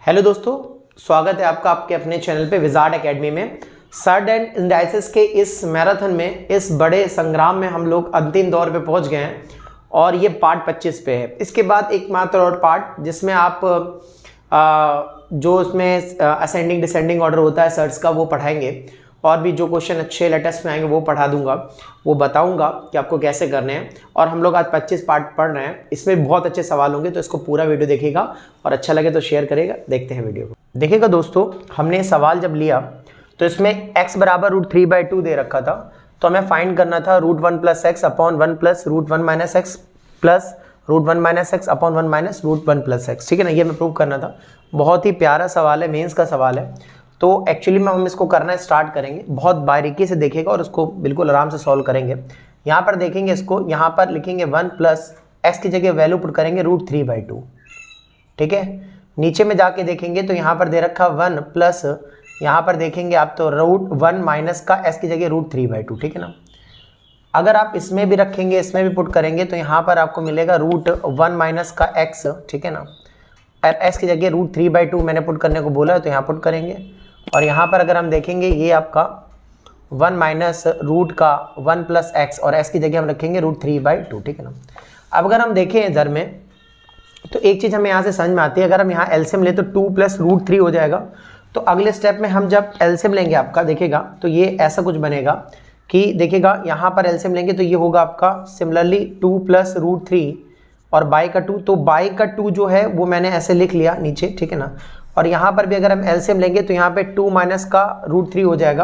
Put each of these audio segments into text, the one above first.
Hello दोस्तों, स्वागत है आपका आपके अपने चैनल पे विजार्ड एकेडमी में। सर्ड एंड इंडाइसिस के इस मैराथन में, इस बड़े संग्राम में हम लोग अंतिम दौर पे पहुंच गए हैं और ये पार्ट 25 पे है। इसके बाद एक मात्र और पार्ट जिसमें आप जो उसमें असेंडिंग डिसेंडिंग ऑर्डर होता है सर्ट्स का वो पढ़ाएंगे और भी जो क्वेश्चन अच्छे लेटेस्ट में आएंगे वो पढ़ा दूंगा, वो बताऊंगा कि आपको कैसे करने हैं। और हम लोग आज 25 पार्ट पढ़ रहे हैं, इसमें बहुत अच्छे सवाल होंगे, तो इसको पूरा वीडियो देखिएगा और अच्छा लगे तो शेयर करेगा। देखते हैं वीडियो को। देखिएगा दोस्तों, हमने सवाल जब लिया तो इसमें x बराबर √3/2 दे रखा था, तो हमें फाइंड करना था √1 + x upon 1 + √1 - x plus √1 - x upon 1 - √1 + x। ठीक है ना, ये हमें प्रूव करना था। बहुत ही प्यारा सवाल है, मेंस का सवाल है। तो एक्चुअली में हम इसको करना स्टार्ट करेंगे, बहुत बारीकी से देखेगा और इसको बिल्कुल आराम से सॉल्व करेंगे। यहाँ पर देखेंगे इसको, यहाँ पर लिखेंगे 1 + x की जगह वैल्यू पुट करेंगे √3/2। ठीक है, नीचे में जाके देखेंगे तो यहाँ पर दे रखा 1 प्लस, यहाँ पर देखेंगे आप तो √1 माइनस का x की जगह √3/2। ठीक है ना, अगर आप इसमें भी रखेंगे, इसमें भी पुट करेंगे तो यहाँ पर आपको मिलेगा √1 माइनस का x। ठीक है ना, और x की जगह √3/2 मैंने पुट करने को बोला है तो यहाँ पुट करेंगे। और यहाँ पर अगर हम देखेंगे ये आपका 1 माइनस रूट का 1 + x और x की जगह हम रखेंगे √3/2। ठीक है ना, अब अगर हम देखें इधर में तो एक चीज़ हमें यहाँ से समझ में आती है, अगर हम यहाँ एलसीएम ले तो 2 + √3 हो जाएगा। तो अगले स्टेप में हम जब एलसीएम लेंगे आपका, देखिएगा तो ये ऐसा कुछ बनेगा कि देखिएगा यहाँ पर एलसीएम लेंगे तो ये होगा आपका सिमिलरली 2 + √3 और बाई का 2, तो बाई का 2 जो है वो मैंने ऐसे लिख लिया नीचे। ठीक है ना, और यहाँ पर भी अगर हम एलसीएम लेंगे तो यहाँ पे 2 माइनस का √3 हो जाएगा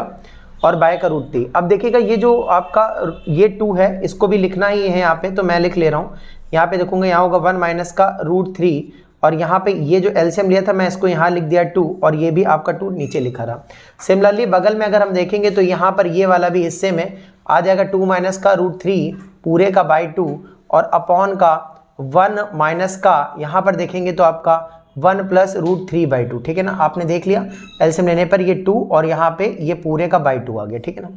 और बाय का √3। अब देखिएगा ये जो आपका ये 2 है इसको भी लिखना ही है यहाँ पे, तो मैं लिख ले रहा हूँ। यहाँ पे देखूंगा यहाँ होगा 1 माइनस का √3 और यहाँ पे ये जो एलसीएम लिया था मैं इसको यहाँ लिख दिया 2 और ये भी आपका 2 नीचे लिखा रहा। सिमिलरली बगल में अगर हम देखेंगे तो यहाँ पर ये वाला भी हिस्से में आ जाएगा 2 माइनस का √3 पूरे का बाई 2 और अपॉन का 1 माइनस का यहाँ पर देखेंगे तो आपका 1 + √3/2। ठीक है ना, आपने देख लिया एलसीएम लेने पर ये 2 और यहाँ पे ये पूरे का बाई 2 आ गया। ठीक है ना,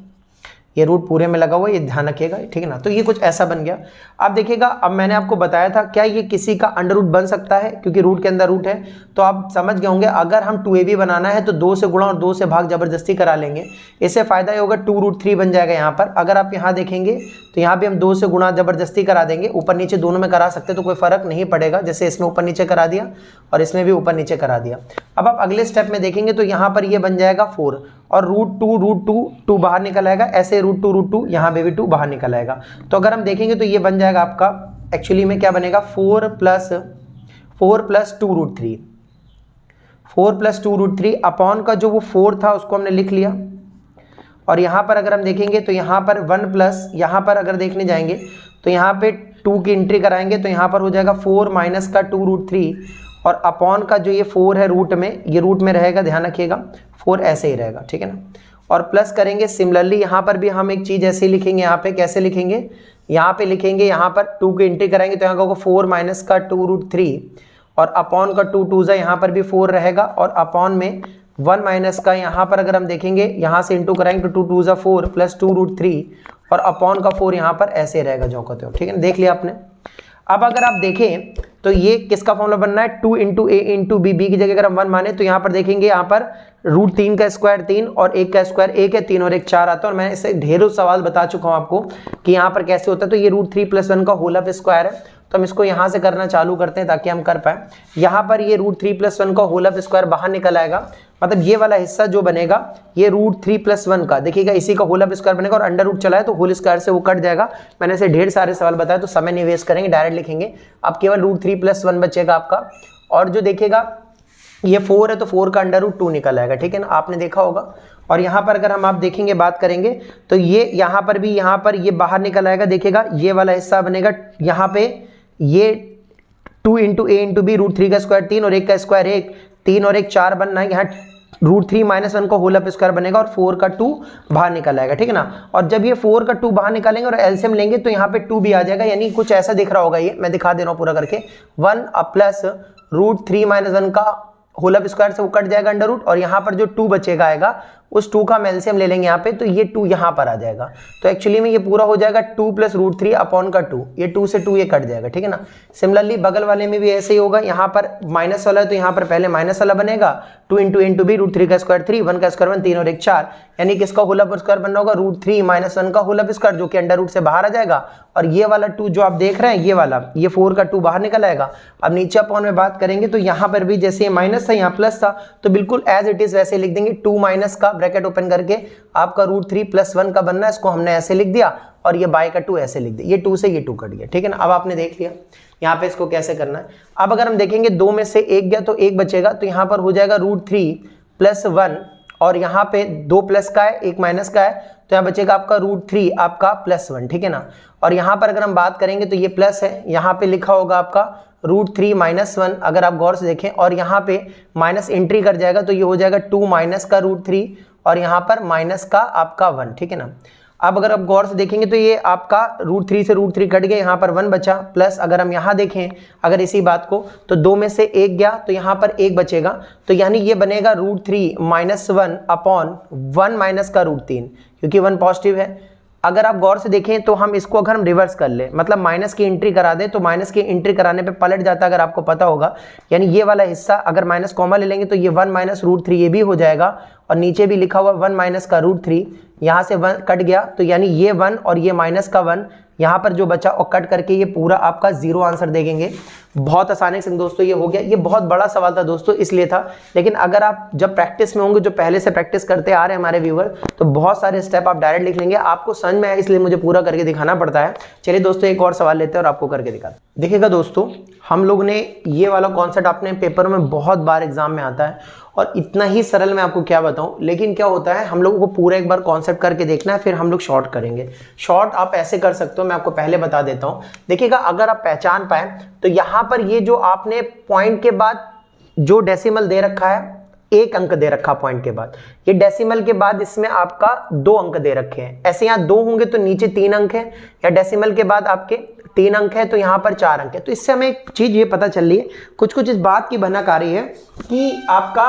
ये रूट पूरे में लगा हुआ है, ये ध्यान रखिएगा। ठीक है ना, तो ये कुछ ऐसा बन गया। अब देखिएगा, अब मैंने आपको बताया था क्या ये किसी का अंडर रूट बन सकता है, क्योंकि रूट के अंदर रूट है, तो आप समझ गए होंगे। अगर हम 2ab बनाना है तो 2 से गुणा और 2 से भाग जबरदस्ती करा लेंगे। इससे फायदा ये होगा 2√3 बन जाएगा यहाँ पर। अगर आप यहाँ देखेंगे तो यहाँ भी हम 2 से गुणा जबरदस्ती करा देंगे, ऊपर नीचे दोनों में करा सकते तो कोई फर्क नहीं पड़ेगा। जैसे इसमें ऊपर नीचे करा दिया और इसमें भी ऊपर नीचे करा दिया। अब आप अगले स्टेप में देखेंगे तो यहाँ पर ये बन जाएगा 4 और √2 बाहर निकल आएगा, ऐसे √2 यहाँ पे भी 2 बाहर निकल आएगा। तो अगर हम देखेंगे तो ये बन जाएगा आपका एक्चुअली में क्या बनेगा 4 + 2√3 √3 अपॉन का जो वो 4 था उसको हमने लिख लिया। और यहाँ पर अगर हम देखेंगे तो यहाँ पर 1 प्लस, यहाँ पर अगर देखने जाएंगे तो यहाँ पे 2 की एंट्री कराएंगे तो यहाँ पर हो जाएगा 4 माइनस का 2√3 और अपॉन का जो ये 4 है रूट में, ये रूट में रहेगा, ध्यान रखिएगा 4 ऐसे ही रहेगा। ठीक है ना, और प्लस करेंगे। सिमिलरली यहाँ पर भी हम एक चीज़ ऐसे ही लिखेंगे। यहाँ पे कैसे लिखेंगे, यहाँ पे लिखेंगे, यहाँ पर 2 की एंट्री कराएंगे तो यहाँ का होगा 4 माइनस का 2√3 और अपॉन का 2 2 यहाँ पर भी 4 रहेगा और अपॉन में 1 माइनस का यहाँ पर अगर हम देखेंगे यहाँ से इंटू कराएंगे तो 2 2 4 प्लस 2√3 और अपॉन का 4 यहाँ पर ऐसे रहेगा जो कहते हो। ठीक है, देख लिया आपने। अब अगर आप देखें तो ये किसका फॉर्मूला बनना है, 2 × a × b, b की जगह अगर हम 1 माने तो यहाँ पर देखेंगे यहाँ पर √3 का स्क्वायर 3 और 1 का स्क्वायर 1 है, 3 और 1 4 आता है। और मैं इससे ढेरों सवाल बता चुका हूँ आपको कि यहाँ पर कैसे होता है। तो ये √3 + 1 का होल ऑफ स्क्वायर है, तो हम इसको यहाँ से करना चालू करते हैं ताकि हम कर पाए। यहाँ पर ये √3 + 1 का होल ऑफ स्क्वायर बाहर निकल आएगा, मतलब ये वाला हिस्सा जो बनेगा ये √3 + 1 का, देखिएगा इसी का होल ऑफ स्क्वायर बनेगा और अंडर रूट चला है तो होल स्क्वायर से वो कट जाएगा। मैंने ऐसे ढेर सारे सवाल बताए तो समय नहीं वेस्ट करेंगे, डायरेक्ट लिखेंगे। अब केवल √3 + 1 बचेगा आपका। और जो देखिएगा ये 4 है तो 4 का अंडर रूट 2 निकल आएगा। ठीक है ना, आपने देखा होगा। और यहाँ पर अगर हम आप देखेंगे बात करेंगे तो ये यहाँ पर भी यहाँ पर ये बाहर निकल आएगा। देखिएगा ये वाला हिस्सा बनेगा, यहाँ पे ये 2 × a × b √3 का स्क्वायर 3 और 1 का स्क्वायर 1, 3 और 1 4 बनना है। यहाँ √3 - 1 का होल ऑफ स्क्वायर बनेगा और 4 का 2 बाहर निकल आएगा। ठीक है ना, और जब ये 4 का 2 बाहर निकालेंगे और एलसीएम लेंगे तो यहाँ पे 2 भी आ जाएगा। यानी कुछ ऐसा दिख रहा होगा, ये मैं दिखा दे रहा हूँ पूरा करके। 1 प्लस √3 - 1 का होल ऑफ स्क्वायर से वो कट जाएगा अंडर रूट और यहाँ पर जो 2 बचेगा आएगा उस 2 का हम एलसीएम ले लेंगे यहाँ पे, तो ये 2 यहाँ पर आ जाएगा। तो एक्चुअली में ये पूरा हो जाएगा 2 + √3 अपॉन का 2, ये 2 से 2 ये कट जाएगा, ठीक है ना। सिमिलरली बगल वाले में भी ऐसे ही होगा, यहाँ पर माइनस वाला है तो यहाँ पर पहले माइनस वाला बनेगा, 2 × b √3 का स्क्वायर 3, 1 का स्क्वायर 1, 3 और 1 4, यानी कि इसका होल स्क्वायर बनना होगा √3 - 1 का होल स्क्वायर, जो कि अंडर रूट से बाहर आ जाएगा। और ये वाला 2 जो आप देख रहे हैं, ये वाला, ये 4 का 2 बाहर निकल आएगा। अब नीचे अपॉन में बात करेंगे तो यहाँ पर भी जैसे ये माइनस था यहाँ प्लस था, तो बिल्कुल एज इट इज वैसे लिख देंगे, 2 माइनस का ब्रैकेट ओपन करके आपका √3 + 1 का बनना है, इसको हमने ऐसे लिख दिया, और ये बाय का 2 ऐसे लिख दिया, ये 2 से ये 2 कट गया, ठीक है ना। अब आपने देख लिया यहाँ पे इसको कैसे करना है। अब अगर हम देखेंगे 2 में से 1 गया तो 1 बचेगा, तो यहाँ पर हो जाएगा √3 + 1, और यहाँ पे 2 प्लस का है 1 माइनस का है, तो यहाँ बचेगा आपका √3 आपका +1, ठीक है ना। और यहाँ पर अगर हम बात करेंगे तो ये प्लस है, यहाँ पे लिखा होगा आपका √3 - 1, अगर आप गौर से देखें, और यहाँ पे माइनस एंट्री कर जाएगा तो ये हो जाएगा 2 माइनस का √3, और यहाँ पर माइनस का आपका 1, ठीक है ना। अब अगर आप गौर से देखेंगे तो ये आपका √3 से √3 कट गया, यहाँ पर 1 बचा, प्लस अगर हम यहाँ देखें अगर इसी बात को, तो 2 में से 1 गया तो यहाँ पर 1 बचेगा, तो यानी ये बनेगा √3 - 1 अपॉन 1 माइनस का √3, क्योंकि 1 पॉजिटिव है। अगर आप गौर से देखें तो हम इसको अगर हम रिवर्स कर ले, मतलब माइनस की एंट्री करा दें, तो माइनस की एंट्री कराने पे पलट जाता है, अगर आपको पता होगा। यानी ये वाला हिस्सा अगर माइनस कॉमा ले लेंगे तो ये 1 माइनस √3 ये भी हो जाएगा, और नीचे भी लिखा हुआ 1 माइनस का √3, यहाँ से 1 कट गया, तो यानी ये 1 और ये माइनस का 1 यहाँ पर जो बचा, और कट करके ये पूरा आपका 0 आंसर देंगे। बहुत आसानी से दोस्तों ये हो गया। ये बहुत बड़ा सवाल था दोस्तों, इसलिए था, लेकिन अगर आप जब प्रैक्टिस में होंगे, जो पहले से प्रैक्टिस करते आ रहे हैं हमारे व्यूअर, तो बहुत सारे स्टेप आप डायरेक्ट लिख लेंगे। आपको समझ में आया, इसलिए मुझे पूरा करके दिखाना पड़ता है। चलिए दोस्तों एक और सवाल लेते हैं और आपको करके दिखाते हैं। देखिएगा दोस्तों, हम लोग ने ये वाला कॉन्सेप्ट अपने पेपर में बहुत बार एग्जाम में आता है, और इतना ही सरल मैं आपको क्या बताऊं, लेकिन क्या होता है हम लोगों को पूरा एक बार कॉन्सेप्ट करके देखना है, फिर हम लोग शॉर्ट करेंगे। शॉर्ट आप ऐसे कर सकते हो, मैं आपको पहले बता देता हूं। देखिएगा, अगर आप पहचान पाए तो यहां पर ये जो आपने पॉइंट के बाद जो डेसिमल दे रखा है, 1 अंक दे रखा पॉइंट के बाद, ये डेसिमल के बाद इसमें आपका 2 अंक दे रखे हैं। ऐसे यहाँ 2 होंगे तो नीचे 3 अंक है, या डेसिमल के बाद आपके 3 अंक है तो यहाँ पर 4 अंक है। तो इससे हमें एक चीज ये पता चल रही है, कुछ इस बात की भनक आ रही है कि आपका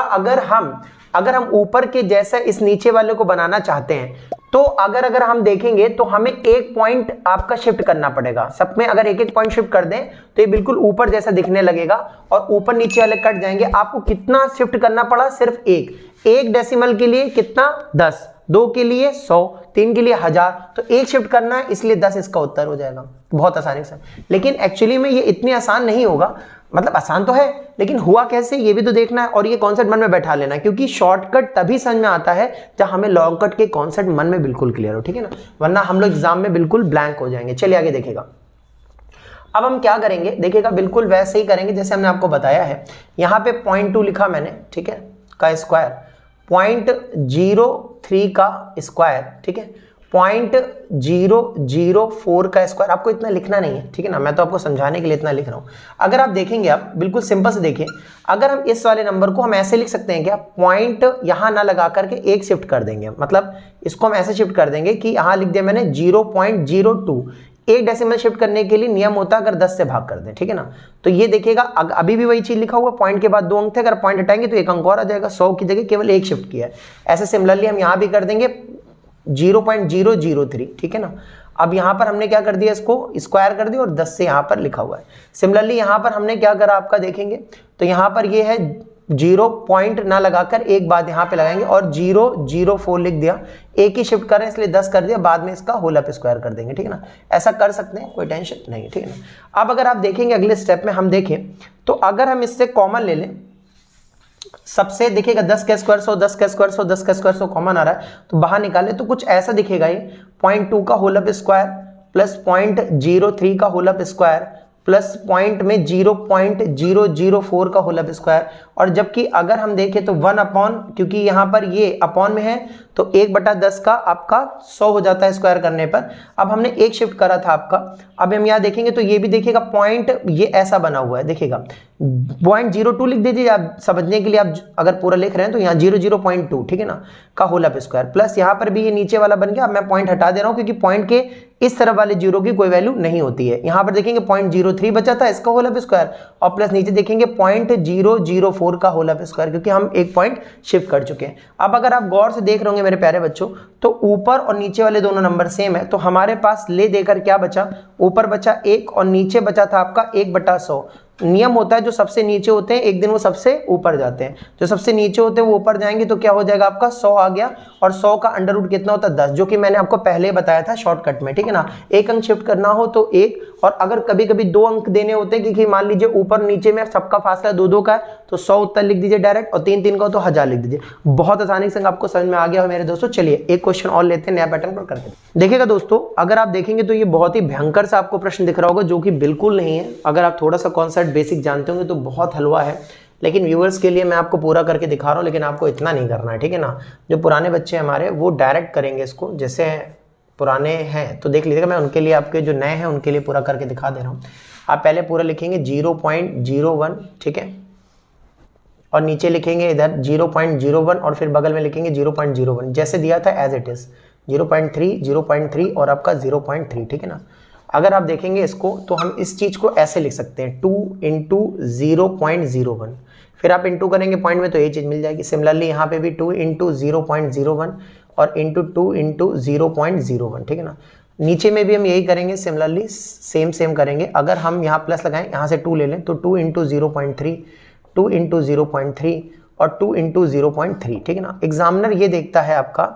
अगर हम ऊपर के जैसा इस नीचे वाले को बनाना चाहते हैं, तो अगर हम देखेंगे तो हमें 1 पॉइंट आपका शिफ्ट करना पड़ेगा। सब में अगर 1 पॉइंट शिफ्ट कर दें तो ये बिल्कुल ऊपर जैसा दिखने लगेगा, और ऊपर नीचे वाले कट जाएंगे। आपको कितना शिफ्ट करना पड़ा? सिर्फ 1 डेसिमल के लिए कितना? 10, 2 के लिए 100, 3 के लिए 1000, तो 1 शिफ्ट करना है, इसलिए 10 इसका उत्तर हो जाएगा बहुत आसानी से। लेकिन एक्चुअली में ये इतनी आसान नहीं होगा, मतलब आसान तो है, लेकिन हुआ कैसे ये भी तो देखना है, और ये कॉन्सेप्ट मन में बैठा लेना है, क्योंकि शॉर्टकट तभी समझ में आता है जब हमें लॉन्ग कट के कॉन्सेप्ट मन में बिल्कुल क्लियर हो, ठीक है ना, वरना हम लोग एग्जाम में बिल्कुल ब्लैंक हो जाएंगे। चलिए आगे देखेगा। अब हम क्या करेंगे, देखिएगा, बिल्कुल वैसे ही करेंगे जैसे हमने आपको बताया है। यहाँ पे 0.2 लिखा मैंने, ठीक है, का स्क्वायर, 0.03 का स्क्वायर, ठीक है, 0.004 का स्क्वायर। आपको इतना लिखना नहीं है, ठीक है ना, मैं तो आपको समझाने के लिए इतना लिख रहा हूं। अगर आप देखेंगे, आप बिल्कुल सिंपल से देखिए, अगर हम इस वाले नंबर को हम ऐसे लिख सकते हैं क्या, पॉइंट यहां ना लगा करके 1 शिफ्ट कर देंगे, मतलब इसको हम ऐसे शिफ्ट कर देंगे कि यहां लिख दिया मैंने 0.02। 1 डेसिमल शिफ्ट करने के लिए नियम होता है अगर 10 से भाग कर दें, ठीक है ना। तो ये देखिएगा, अभी भी वही चीज लिखा हुआ, पॉइंट के बाद 2 अंक थे, अगर पॉइंट हटाएंगे तो 1 अंक और आ जाएगा, 100 की जगह केवल 1 शिफ्ट किया है। ऐसे सिमिलरली हम यहां भी कर देंगे 0.003, ठीक है ना। अब यहां पर हमने क्या कर दिया, इसको स्क्वायर कर दिया और 10 से यहां पर लिखा हुआ है। सिमिलरली यहां पर हमने क्या करा आपका देखेंगे तो यहां पर ये है 0 पॉइंट ना लगाकर एक बात यहां पे लगाएंगे और 004 लिख दिया। एक ही शिफ्ट कर रहे हैं इसलिए 10 कर दिया, बाद में इसका होल अप स्क्वायर कर देंगे, ठीक है ना। ऐसा कर सकते हैं, कोई टेंशन नहीं, ठीक है ना। अब अगर आप देखेंगे अगले स्टेप में हम देखें तो अगर हम इससे कॉमन ले लें, सबसे दिखेगा 10 का स्क्वायर 100, 10 का स्क्वायर 100, 10 का स्क्वायर 100 कॉमन आ रहा है, तो बाहर निकाले तो कुछ ऐसा दिखेगा, ये 0.2 का होल अप स्क्वायर प्लस 0.03 का whole up square plus point में 0.004 का होल अप स्क्वायर। और जबकि अगर हम देखें तो 1 अपॉन, क्योंकि यहाँ पर ये अपॉन में है तो 1/10 का आपका 100 हो जाता है स्क्वायर करने पर। अब हमने 1 शिफ्ट करा था आपका, अब हम यहाँ देखेंगे तो ये भी देखिएगा पॉइंट ये ऐसा बना हुआ है, देखिएगा 0.02 लिख दीजिए आप समझने के लिए। आप अगर पूरा लिख रहे हैं तो यहाँ 0.2, ठीक है ना, का होल अप स्क्वायर प्लस यहाँ पर भी ये नीचे वाला बन गया। अब मैं पॉइंट हटा दे रहा हूँ क्योंकि पॉइंट के इस तरफ वाले जीरो की कोई वैल्यू नहीं होती है। यहाँ पर देखेंगे 0.03 बचा था, इसका होल ऑफ स्क्वायर, और प्लस नीचे देखेंगे 0.004 का होल ऑफ स्क्वायर, क्योंकि हम एक पॉइंट शिफ्ट कर चुके हैं। अब अगर आप गौर से देख रहे होंगे मेरे प्यारे बच्चों, तो ऊपर और नीचे वाले दोनों नंबर सेम है, तो हमारे पास ले देकर क्या बचा, ऊपर बचा 1 और नीचे बचा था आपका 1/100। नियम होता है जो सबसे नीचे होते हैं एक दिन वो सबसे ऊपर जाते हैं, जो सबसे नीचे होते हैं वो ऊपर जाएंगे, तो क्या हो जाएगा आपका 100 आ गया, और 100 का अंडर रूट कितना होता है 10, जो कि मैंने आपको पहले बताया था शॉर्टकट में, ठीक है ना। एक अंक शिफ्ट करना हो तो 1, और अगर कभी कभी 2 अंक देने होते हैं, क्योंकि मान लीजिए ऊपर नीचे में सबका फासला 2-2 का है, तो 100 उत्तर लिख दीजिए डायरेक्ट, और 3-3 का हो तो 1000 लिख दीजिए। बहुत आसानी से आपको समझ में आ गया हो मेरे दोस्तों। चलिए एक क्वेश्चन और लेते हैं, नया पैटर्न पर करके देखिएगा दोस्तों। अगर आप देखेंगे तो ये बहुत ही भयंकर सा आपको प्रश्न दिख रहा होगा, जो कि बिल्कुल नहीं है। अगर आप थोड़ा सा कॉन्सेप्ट बेसिक जानते होंगे तो बहुत हलवा है, लेकिन व्यूअर्स के लिए मैं आपको पूरा करके दिखा रहा हूँ, लेकिन आपको इतना नहीं करना है, ठीक है ना। जो पुराने बच्चे हमारे वो डायरेक्ट करेंगे इसको, जैसे पुराने हैं तो देख लीजिएगा, मैं उनके लिए, आपके जो नए हैं उनके लिए पूरा करके दिखा दे रहा हूँ। आप पहले पूरा लिखेंगे 0.01, ठीक है, और नीचे लिखेंगे इधर 0.01, और फिर बगल में लिखेंगे 0.01, जैसे दिया था एज इट इज, 0.3, 0.3 और आपका 0.3, ठीक है ना। अगर आप देखेंगे इसको तो हम इस चीज को ऐसे लिख सकते हैं 2 × 0.01, फिर आप इंटू करेंगे पॉइंट में तो ये चीज मिल जाएगी। सिमिलरली यहाँ पे भी 2 × 0.01 और इंटू 2 × 0.01, ठीक है ना। नीचे में भी हम यही करेंगे, सिमिलरली सेम करेंगे। अगर हम यहाँ प्लस लगाएं, यहाँ से 2 ले लें तो 2 × 0.3, 2 × 0.3 और 2 × 0.3, ठीक है ना। एग्जामिनर ये देखता है आपका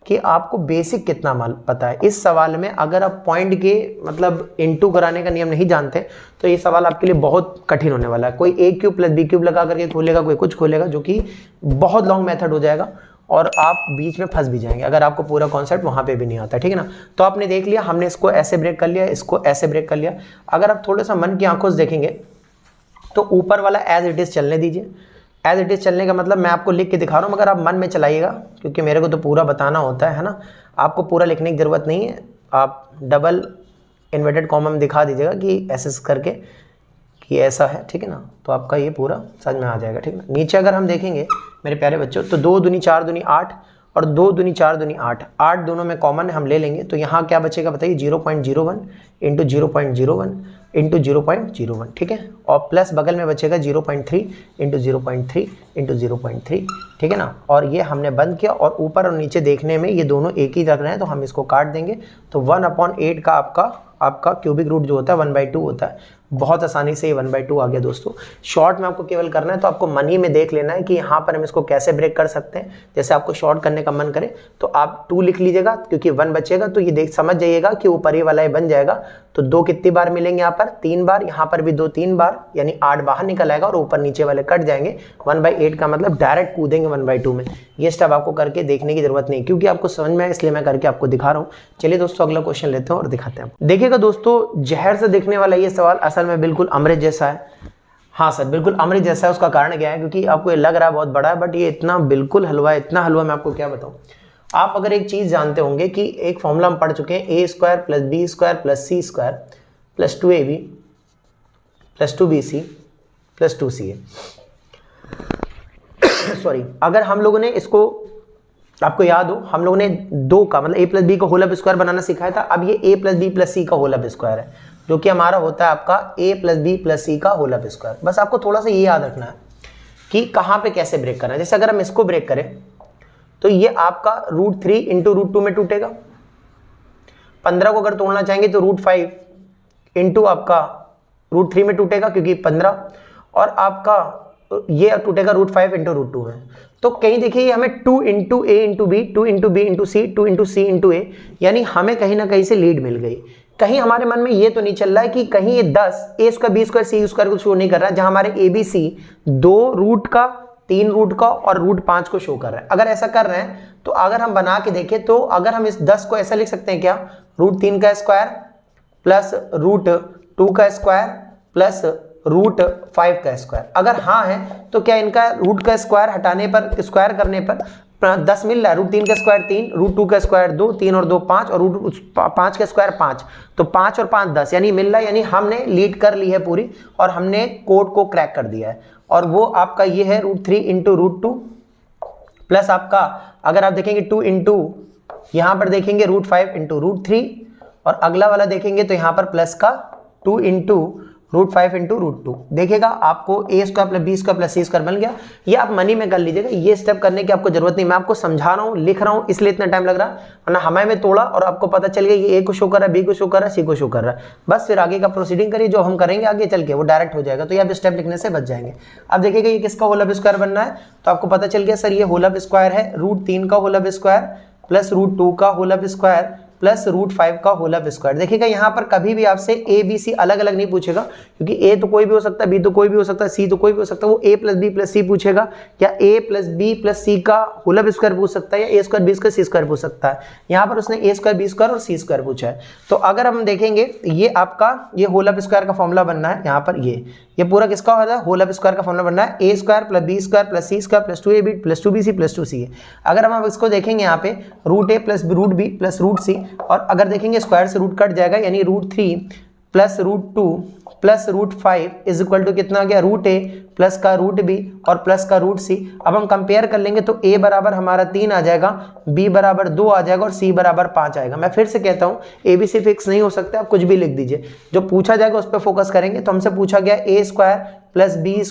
कि आपको बेसिक कितना माल पता है। इस सवाल में अगर आप पॉइंट के मतलब इंटू कराने का नियम नहीं जानते तो ये सवाल आपके लिए बहुत कठिन होने वाला है। कोई a³ + b³ लगा करके खोलेगा, कोई कुछ खोलेगा, जो कि बहुत लॉन्ग मेथड हो जाएगा और आप बीच में फंस भी जाएंगे अगर आपको पूरा कॉन्सेप्ट वहां पे भी नहीं आता, ठीक है ना। तो आपने देख लिया, हमने इसको ऐसे ब्रेक कर लिया, इसको ऐसे ब्रेक कर लिया। अगर आप थोड़ा सा मन की आंखों से देखेंगे तो ऊपर वाला एज इट इज चलने दीजिए। एज इट इज चलने का मतलब मैं आपको लिख के दिखा रहा हूँ, मगर आप मन में चलाइएगा, क्योंकि मेरे को तो पूरा बताना होता है ना। आपको पूरा लिखने की जरूरत नहीं है, आप डबल इन्वर्टेड कॉमा में दिखा दीजिएगा कि ऐसे करके कि ऐसा है, ठीक है ना। तो आपका ये पूरा समझ में आ जाएगा, ठीक है ना। नीचे अगर हम देखेंगे मेरे प्यारे बच्चों तो 2 दूनी 4 दूनी 8 और 2 दूनी 4 दूनी 8, 8 दोनों में कॉमन हम ले लेंगे, तो यहाँ क्या बचेगा बताइए, 0.01 × 0.01 × 0.01, ठीक है, और प्लस बगल में बचेगा 0.3 × 0.3 × 0.3, ठीक है ना। और ये हमने बंद किया, और ऊपर और नीचे देखने में ये दोनों एक ही लग रहे हैं, तो हम इसको काट देंगे। तो 1/8 का आपका क्यूबिक रूट जो होता है 1/2 होता है। बहुत आसानी से ये 1/2 आ गया दोस्तों। शॉर्ट में आपको केवल करना है, तो आपको मनी में देख लेना है कि यहाँ पर हम इसको कैसे ब्रेक कर सकते हैं। जैसे आपको शॉर्ट करने का मन करे तो आप 2 लिख लीजिएगा, क्योंकि 1 बचेगा, तो ये देख समझ जाइएगा कि ऊपर ही वाला ये बन जाएगा। तो 2 कितनी बार मिलेंगे यहाँ पर, 3 बार, यहाँ पर भी 2 3 बार, यानी 8 बाहर निकल आएगा और ऊपर नीचे वाले कट जाएंगे। 1/8 का मतलब डायरेक्ट कूदेंगे 1/2 में। ये स्टेप आपको करके देखने की जरूरत नहीं, क्योंकि आपको समझ में आए इसलिए मैं करके आपको दिखा रहा हूँ। चलिए दोस्तों अगला क्वेश्चन लेते हैं और दिखाते हैं। देखिएगा दोस्तों, जहर से दिखने वाला ये सवाल असल में बिल्कुल अमृत जैसा है। हाँ सर, बिल्कुल अमृत जैसा है। उसका कारण क्या है, क्योंकि आपको ये लग रहा है बहुत बड़ा है, बट ये इतना बिल्कुल हलवा है, इतना हलवा मैं आपको क्या बताऊं। आप अगर एक चीज जानते होंगे कि एक फॉर्मूला हम पढ़ चुके हैं, a² + b² + c² + 2ab + 2bc + 2ca। Sorry, अगर हम लोगों ने इसको, आपको याद हो, हम लोगों ने 2 का मतलब a + b का होल ऑफ स्क्वायर बनाना सिखाया था। अब ये a + b + c का होल ऑफ स्क्वायर है, जो कि हमारा होता है आपका a + b + c का होल ऑफ स्क्वायर। बस आपको थोड़ा सा ये याद रखना है कि कहाँ पे कैसे ब्रेक करना है। जैसे अगर हम इसको ब्रेक करें तो ये आपका √3 × √2 में टूटेगा। 15 को अगर तोड़ना चाहेंगे तो √5 इंटू आपका √3 में टूटेगा, क्योंकि 15, और आपका ये टूटेगा √5 × √2 में। तो कहीं देखिए हमें 2 × a × b, 2 × b × c, 2 × c × a, यानी हमें कहीं ना कहीं से लीड मिल गई। कहीं हमारे मन में ये तो नहीं चल रहा है कि कहीं ये 10 a² b² c² को शो नहीं कर रहा है, जहां हमारे a b c 2 रूट का, 3 रूट का और √5 को शो कर रहा है। अगर ऐसा कर रहे हैं तो अगर हम बना के देखें तो अगर हम इस 10 को ऐसा लिख सकते हैं क्या, √3 का स्क्वायर प्लस √2 का स्क्वायर प्लस √5 का स्क्वायर। अगर हाँ है तो क्या इनका रूट का स्क्वायर हटाने पर, स्क्वायर करने पर 10 मिल रहा है। √3 का स्क्वायर 3, √2 का स्क्वायर 2, 3 और 2 5, और √5 का स्क्वायर 5, तो 5 और 5 10, यानी मिल रहा है। यानी हमने लीड कर ली है पूरी, और हमने कोड को क्रैक कर दिया है। और वो आपका ये है √3 × √2 प्लस आपका, अगर आप देखेंगे 2 × यहाँ पर देखेंगे √5 × √3, और अगला वाला देखेंगे तो यहाँ पर प्लस का 2 इंटू √5 इंटू √2 देखिएगा आपको a² + b² + c² बन गया। ये आप मनी में कर लीजिएगा, ये स्टेप करने की आपको जरूरत नहीं, मैं आपको समझा रहा हूँ, लिख रहा हूँ, इसलिए इतना टाइम लग रहा है, वरना हमें में तोड़ा और आपको पता चल गया ये a को शो कर रहा है, b को शो कर रहा है, c को शो कर रहा है। बस फिर आगे का प्रोसीडिंग करिए, जो हम करेंगे आगे चल के वो डायरेक्ट हो जाएगा, तो ये आप स्टेप लिखने से बच जाएंगे। अब देखिएगा ये किसका होल स्क्वायर बनना है, तो आपको पता चल गया सर ये होल स्क्वायर है √3 का होल स्क्वायर प्लस √2 का होल स्क्वायर प्लस √5 का होल स्क्वायर। देखिएगा यहाँ पर कभी भी आपसे ए बी सी अलग अलग नहीं पूछेगा, क्योंकि ए तो कोई भी हो सकता है, बी तो कोई भी हो सकता है, सी तो कोई भी हो सकता है, वो a + b + c पूछेगा, या a + b + c का होल स्क्वायर पूछ सकता है, या a² b² c² पूछ सकता है। यहाँ पर उसने a² b² और c² पूछा है। तो अगर हम देखेंगे ये आपका ये होल स्क्वायर का फॉर्मूला बनना है, यहाँ पर ये पूरा किसका हो रहा है, होल स्क्वायर का फॉर्मूला बनना है a² + b² + c² + 2ab + 2bc + 2ca। अगर हम इसको देखेंगे यहाँ पे √a + √b + √c, और अगर देखेंगे स्क्वायर से रूट कट जाएगा, यानी √3 + √2 + √5 इज इक्वल टू कितना आ गया, √a प्लस का √b और प्लस का √c। अब हम कंपेयर कर लेंगे तो a बराबर हमारा 3 आ जाएगा, b बराबर 2 आ जाएगा और c बराबर 5 आएगा। मैं फिर से कहता हूँ a b c फिक्स नहीं हो सकता, आप कुछ भी लिख दीजिए, जो पूछा जाएगा उस पर फोकस करेंगे। तो हमसे पूछा गया a² + b²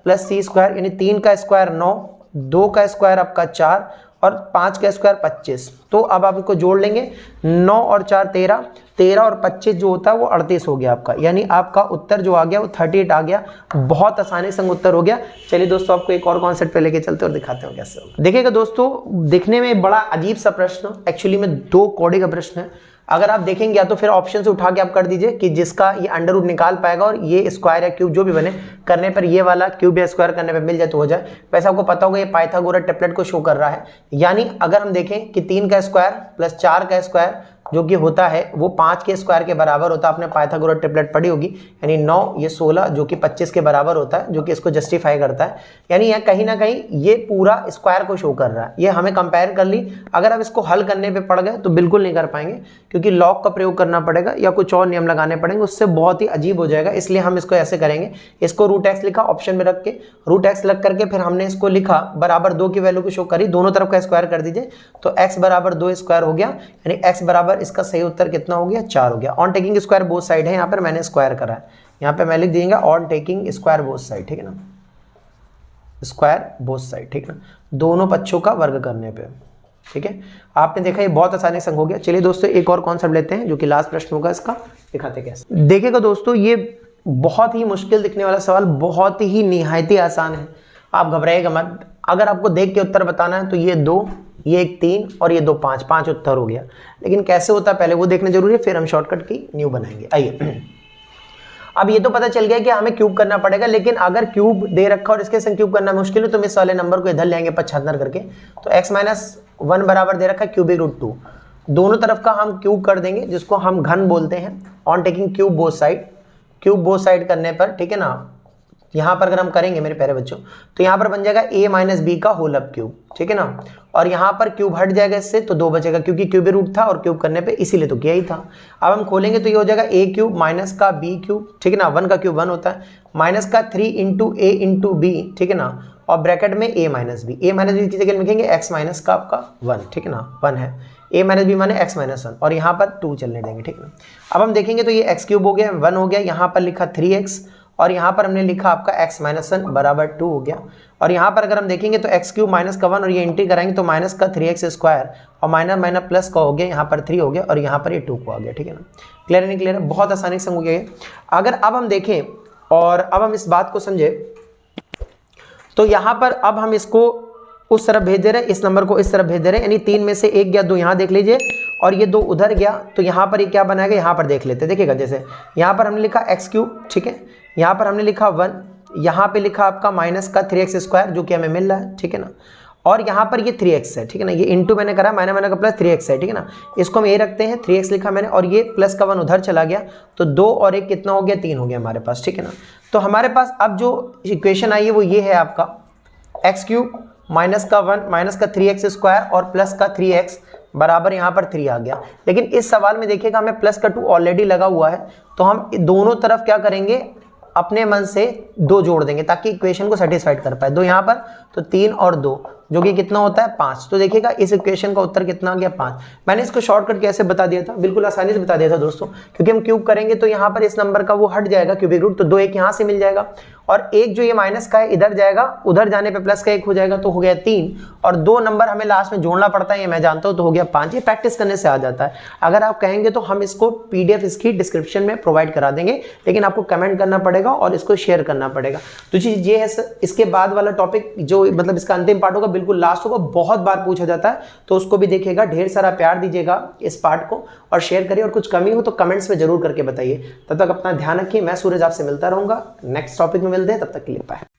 + c² यानी 3 का स्क्वायर 9, 2 का स्क्वायर आपका 4 और 5 का स्क्वायर 25। तो अब आप इसको जोड़ लेंगे, 9 और 4 13, 13 और 25 जो होता है वो 38 हो गया आपका, यानी आपका उत्तर जो आ गया वो 38 आ गया। बहुत आसानी से उत्तर हो गया। चलिए दोस्तों आपको एक और कॉन्सेप्ट पे लेके चलते और दिखाते हैं कैसे होगा। देखिएगा दोस्तों, देखने में बड़ा अजीब सा प्रश्न, एक्चुअली में 2 कोड़े का प्रश्न है। अगर आप देखेंगे या तो फिर ऑप्शन से उठा के आप कर दीजिए कि जिसका ये अंडर रूट निकाल पाएगा और ये स्क्वायर या क्यूब जो भी बने करने पर ये वाला क्यूब या स्क्वायर करने पर मिल जाए तो हो जाए। वैसे आपको पता होगा ये पाइथागोरस ट्रिपलेट को शो कर रहा है, यानी अगर हम देखें कि 3 का स्क्वायर प्लस 4 का स्क्वायर जो कि होता है वो 5 के स्क्वायर के बराबर होता है। आपने पाइथागोरस ट्रिपलेट पढ़ी होगी, यानी 9 ये 16 जो कि 25 के बराबर होता है, जो कि इसको जस्टिफाई करता है। यानी यह कहीं ना कहीं ये पूरा स्क्वायर को शो कर रहा है। ये हमें कंपेयर कर ली, अगर आप इसको हल करने पे पड़ गए तो बिल्कुल नहीं कर पाएंगे, क्योंकि लॉग का प्रयोग करना पड़ेगा या कुछ और नियम लगाने पड़ेंगे, उससे बहुत ही अजीब हो जाएगा। इसलिए हम इसको ऐसे करेंगे, इसको √x लिखा ऑप्शन में रख के, √x लग करके फिर हमने इसको लिखा बराबर 2 की वैल्यू को शो करी, दोनों तरफ का स्क्वायर कर दीजिए तो x बराबर 2 स्क्वायर हो गया, यानी x बराबर इसका सही उत्तर कितना हो गया, 4 हो गया। On taking square both side है, यहाँ पर मैंने स्क्वायर करा है, यहाँ पे मैं लिख देंगे on taking square both side, ठीक है ना, स्क्वायर बोथ साइड, ठीक है ना, दोनों पक्षों का वर्ग करने पे, ठीक है। आपने देखा ये बहुत आसानी से हो गया। चलिए दोस्तों एक और कॉन्सेप्ट लेते हैं जो कि लास्ट प्रश्न होगा, इसका दिखाते कैसे। देखिएगा दोस्तों, ये बहुत ही मुश्किल दिखने वाला सवाल बहुत ही निहायती आसान है, आप घबराइएगा मत। अगर आपको देख के उत्तर बताना है तो ये 2, ये 1 3 और ये 2 5, 5 उत्तर हो गया। लेकिन कैसे होता है पहले वो देखना जरूरी है, फिर हम शॉर्टकट की न्यू बनाएंगे। आइए, अब ये तो पता चल गया कि हमें क्यूब करना पड़ेगा, लेकिन अगर क्यूब दे रखा और इसके संग क्यूब करना मुश्किल है तो हम इस वाले नंबर को इधर ले आएंगे 75 करके। तो x - 1 बराबर दे रखा है क्यूबिक √2, दोनों तरफ का हम क्यूब कर देंगे, जिसको हम घन बोलते हैं। On taking cube both side, cube both side करने पर, ठीक है ना, यहाँ पर अगर हम करेंगे मेरे प्यारे बच्चों तो यहाँ पर बन जाएगा a - b का होल अप क्यूब, ठीक है ना, और यहाँ पर क्यूब हट जाएगा इससे तो 2 बचेगा, क्योंकि क्यूबिक रूट था और क्यूब करने पे इसीलिए तो किया ही था। अब हम खोलेंगे तो ये हो जाएगा a क्यूब माइनस का b क्यूब, ठीक है ना, 1 का क्यूब 1 होता है, माइनस का 3 × a × b, ठीक है ना, और ब्रैकेट में a - b, की जगह लिखेंगे x माइनस का आपका 1, ठीक है ना, 1 है, a - b माने x - 1 और यहाँ पर 2 चलने देंगे, ठीक है ना। अब हम देखेंगे तो ये x क्यूब हो गया, 1 हो गया, यहाँ पर लिखा 3x और यहाँ पर हमने लिखा आपका x - 1 बराबर 2 हो गया। और यहाँ पर अगर हम देखेंगे तो x क्यूब माइनस का 1 और ये एंट्री कराएंगे तो माइनस का 3x स्क्वायर और माइनस प्लस का हो गया, यहाँ पर 3 हो गया और यहाँ पर ये 2 को आ गया, ठीक है ना। क्लियर नहीं क्लियर है, बहुत आसानी से हो गया। अगर अब हम देखें और अब हम इस बात को समझे तो यहाँ पर अब हम इसको उस तरफ भेज दे रहे हैं, इस नंबर को इस तरफ भेज दे रहे हैं, यानी 3 में से 1 या 2 यहाँ देख लीजिए और ये 2 उधर गया, तो यहाँ पर ये क्या बनाएगा, यहाँ पर देख लेते हैं। देखिएगा जैसे यहाँ पर हमने लिखा x क्यूब, ठीक है, यहाँ पर हमने लिखा 1, यहाँ पे लिखा आपका माइनस का 3x स्क्वायर जो कि हमें मिल रहा है, ठीक है ना, और यहाँ पर ये 3x है, ठीक है ना, ये इंटू मैंने करा, मैंने का प्लस 3x है, ठीक है ना, इसको हम ये रखते हैं, 3x लिखा मैंने और ये प्लस का 1 उधर चला गया तो 2 और 1 कितना हो गया, 3 हो गया हमारे पास, ठीक है ना। तो हमारे पास अब जो इक्वेशन आई है वो ये है आपका x क्यूब माइनस का 1 माइनस का 3x स्क्वायर और प्लस का 3x बराबर यहाँ पर 3 आ गया। लेकिन इस सवाल में देखिएगा हमें प्लस का 2 ऑलरेडी लगा हुआ है, तो हम दोनों तरफ क्या करेंगे, अपने मन से 2 जोड़ देंगे ताकि इक्वेशन को सेटिस्फाइड कर पाए। 2 यहाँ पर तो 3 और 2 जो कि कितना होता है 5। तो देखिएगा इस इक्वेशन का उत्तर कितना आ गया 5। मैंने इसको शॉर्टकट कैसे बता दिया था, बिल्कुल आसानी से बता दिया था दोस्तों, क्योंकि हम क्यूब करेंगे तो यहाँ पर इस नंबर का वो हट जाएगा क्यूबिक रूट, तो 2 1 यहाँ से मिल जाएगा और एक जो ये माइनस का है इधर जाएगा, उधर जाने पे प्लस का 1 हो जाएगा, तो हो गया 3 और 2 नंबर हमें लास्ट में जोड़ना पड़ता है, ये मैं जानता हूँ, तो हो गया 5। ये प्रैक्टिस करने से आ जाता है। अगर आप कहेंगे तो हम इसको PDF इसकी डिस्क्रिप्शन में प्रोवाइड करा देंगे, लेकिन आपको कमेंट करना पड़ेगा और इसको शेयर करना पड़ेगा। तो चीज ये है सर, इसके बाद वाला टॉपिक जो मतलब इसका अंतिम पार्ट होगा, बिल्कुल लास्ट होगा, बहुत बार पूछा जाता है, तो उसको भी देखिएगा। ढेर सारा प्यार दीजिएगा इस पार्ट को और शेयर करिए, और कुछ कमी हो तो कमेंट्स में जरूर करके बताइए। तब तक अपना ध्यान रखिए। मैं सूरज आपसे मिलता रहूंगा, नेक्स्ट टॉपिक में मिलते हैं, तब तक के लिए बाय।